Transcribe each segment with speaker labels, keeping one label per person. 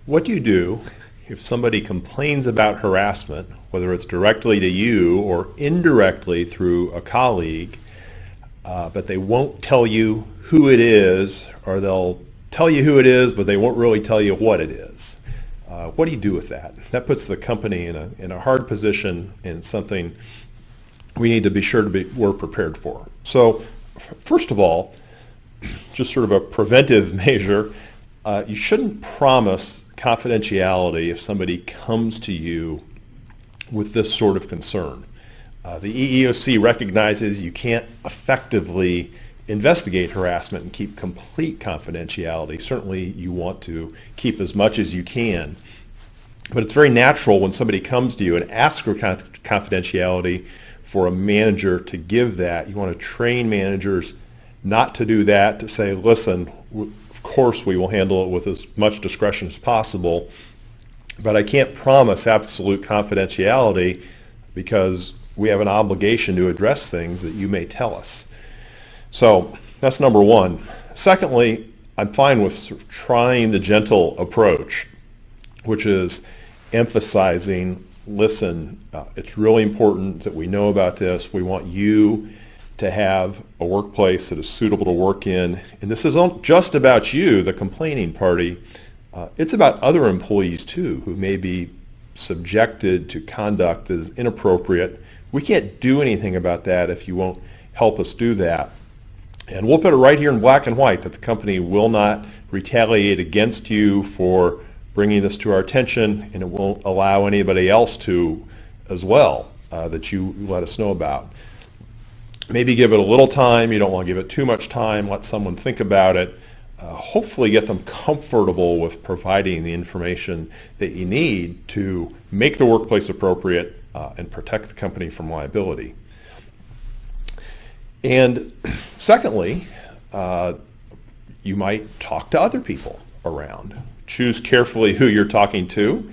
Speaker 1: What do you do if somebody complains about harassment, whether it's directly to you or indirectly through a colleague, but they won't tell you who it is, or they'll tell you who it is, but they won't really tell you what it is? What do you do with that? That puts the company in a hard position, and something we need to be sure we're prepared for. So, first of all, just sort of a preventive measure, you shouldn't promise confidentiality if somebody comes to you with this sort of concern. The EEOC recognizes you can't effectively investigate harassment and keep complete confidentiality. Certainly you want to keep as much as you can. But it's very natural when somebody comes to you and asks for confidentiality for a manager to give that. You want to train managers not to do that, to say, listen, of course we will handle it with as much discretion as possible, but I can't promise absolute confidentiality because we have an obligation to address things that you may tell us. So that's number one. Secondly, I'm fine with sort of trying the gentle approach, which is emphasizing, listen, it's really important that we know about this. We want you to have a workplace that is suitable to work in. And this isn't just about you, the complaining party. It's about other employees too, who may be subjected to conduct that is inappropriate. We can't do anything about that if you won't help us do that. And we'll put it right here in black and white that the company will not retaliate against you for bringing this to our attention, and it won't allow anybody else to as well that you let us know about. Maybe give it a little time. You don't want to give it too much time. Let someone think about it. Hopefully get them comfortable with providing the information that you need to make the workplace appropriate and protect the company from liability. And secondly, you might talk to other people around. Choose carefully who you're talking to.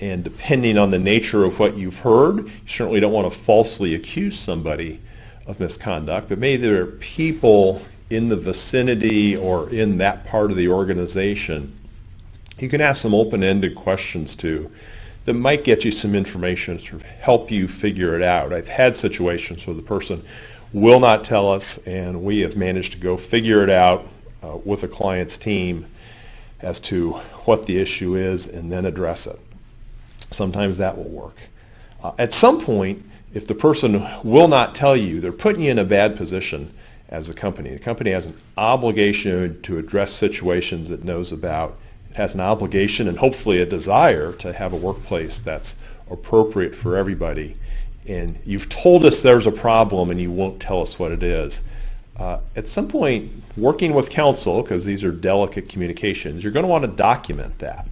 Speaker 1: And depending on the nature of what you've heard, you certainly don't want to falsely accuse somebody of misconduct, but maybe there are people in the vicinity or in that part of the organization you can ask some open-ended questions to that might get you some information to sort of help you figure it out. I've had situations where the person will not tell us, and we have managed to go figure it out with a client's team as to what the issue is and then address it. Sometimes that will work. At some point, if the person will not tell you, they're putting you in a bad position as a company. The company has an obligation to address situations it knows about. It has an obligation and hopefully a desire to have a workplace that's appropriate for everybody. And you've told us there's a problem and you won't tell us what it is. At some point, working with counsel, because these are delicate communications, you're going to want to document that.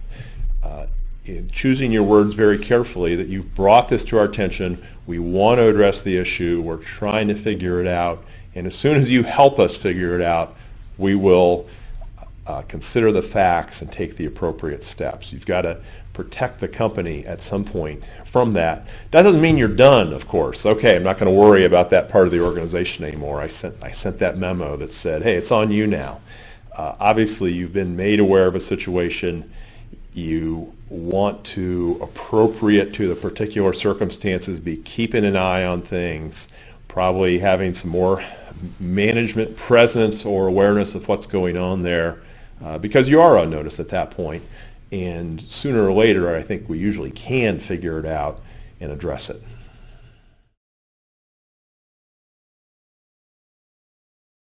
Speaker 1: Choosing your words very carefully, that you've brought this to our attention, we want to address the issue, we're trying to figure it out, and as soon as you help us figure it out, we will consider the facts and take the appropriate steps. You've got to protect the company at some point from that. That doesn't mean you're done, of course. Okay, I'm not going to worry about that part of the organization anymore. I sent that memo that said, hey, it's on you now. Obviously, you've been made aware of a situation. You want to, appropriate to the particular circumstances, be keeping an eye on things, probably having some more management presence or awareness of what's going on there, because you are on notice at that point. And sooner or later, I think we usually can figure it out and address it.